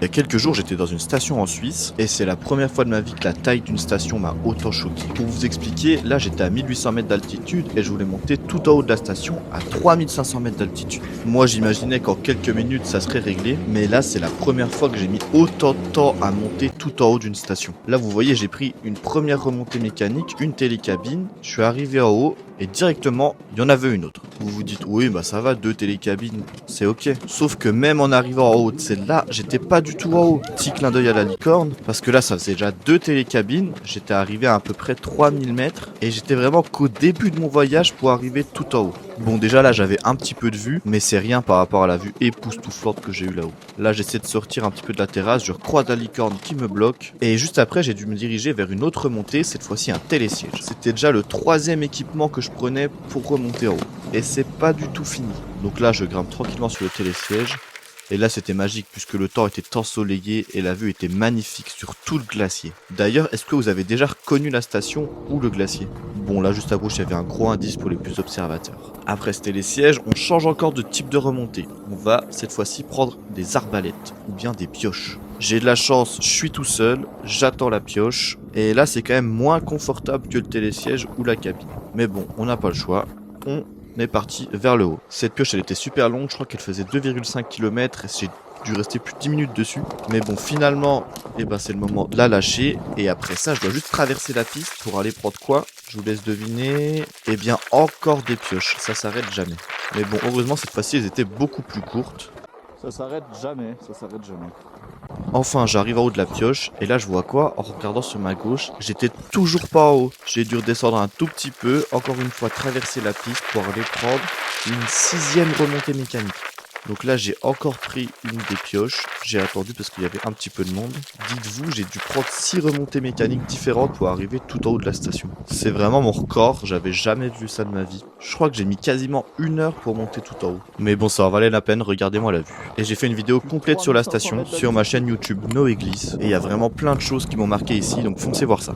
y a quelques jours, j'étais dans une station en Suisse et c'est la première fois de ma vie que la taille d'une station m'a autant choqué. Pour vous expliquer, là j'étais à 1800 mètres d'altitude et je voulais monter tout en haut de la station à 3500 mètres d'altitude. Moi j'imaginais qu'en quelques minutes ça serait réglé, mais là c'est la première fois que j'ai mis autant de temps à monter tout en haut d'une station. Là vous voyez, j'ai pris une première remontée mécanique, une télécabine, je suis arrivé en haut et directement il y en avait une autre. Vous vous dites oui bah ça va, 2 télécabines, c'est ok. Sauf que même en arrivant en haut de celle-là, j'étais pas du tout en haut. Petit clin d'œil à la licorne, parce que là ça faisait déjà 2 télécabines, j'étais arrivé à peu près 3000 mètres et j'étais vraiment qu'au début de mon voyage pour arriver tout en haut. Bon déjà là j'avais un petit peu de vue, mais c'est rien par rapport à la vue époustouflante que j'ai eu là-haut. Là j'essaie de sortir un petit peu de la terrasse, je croise la licorne qui me bloque et juste après j'ai dû me diriger vers une autre montée, cette fois-ci un télésiège. C'était déjà le 3e équipement que je prenais pour remonter en haut. Et c'est pas du tout fini. Donc là je grimpe tranquillement sur le télésiège. Et là c'était magique puisque le temps était ensoleillé et la vue était magnifique sur tout le glacier. D'ailleurs, est-ce que vous avez déjà reconnu la station ou le glacier? Bon là juste à gauche il y avait un gros indice pour les plus observateurs. Après ce télésiège, on change encore de type de remontée. On va cette fois-ci prendre des arbalètes ou bien des pioches. J'ai de la chance, je suis tout seul, j'attends la pioche. Et là c'est quand même moins confortable que le télésiège ou la cabine. Mais bon, on n'a pas le choix. On est parti vers le haut. Cette pioche elle était super longue, je crois qu'elle faisait 2,5 km et j'ai dû rester plus de 10 minutes dessus. Mais bon finalement, c'est le moment de la lâcher. Et après ça je dois juste traverser la piste pour aller prendre quoi? Je vous laisse deviner. Eh bien encore des pioches, ça s'arrête jamais. Mais bon heureusement cette fois-ci elles étaient beaucoup plus courtes. Ça s'arrête jamais, ça s'arrête jamais. Enfin, j'arrive en haut de la pioche, et là je vois quoi? En regardant sur ma gauche, j'étais toujours pas en haut. J'ai dû redescendre un tout petit peu, encore une fois traverser la piste pour aller prendre une 6e remontée mécanique. Donc là j'ai encore pris une des pioches, j'ai attendu parce qu'il y avait un petit peu de monde. Dites-vous, j'ai dû prendre 6 remontées mécaniques différentes pour arriver tout en haut de la station. C'est vraiment mon record, j'avais jamais vu ça de ma vie. Je crois que j'ai mis quasiment 1 heure pour monter tout en haut. Mais bon, ça en valait la peine, regardez-moi la vue. Et j'ai fait une vidéo complète sur la station, sur ma chaîne YouTube Noé Glisse. Et il y a vraiment plein de choses qui m'ont marqué ici, donc foncez voir ça.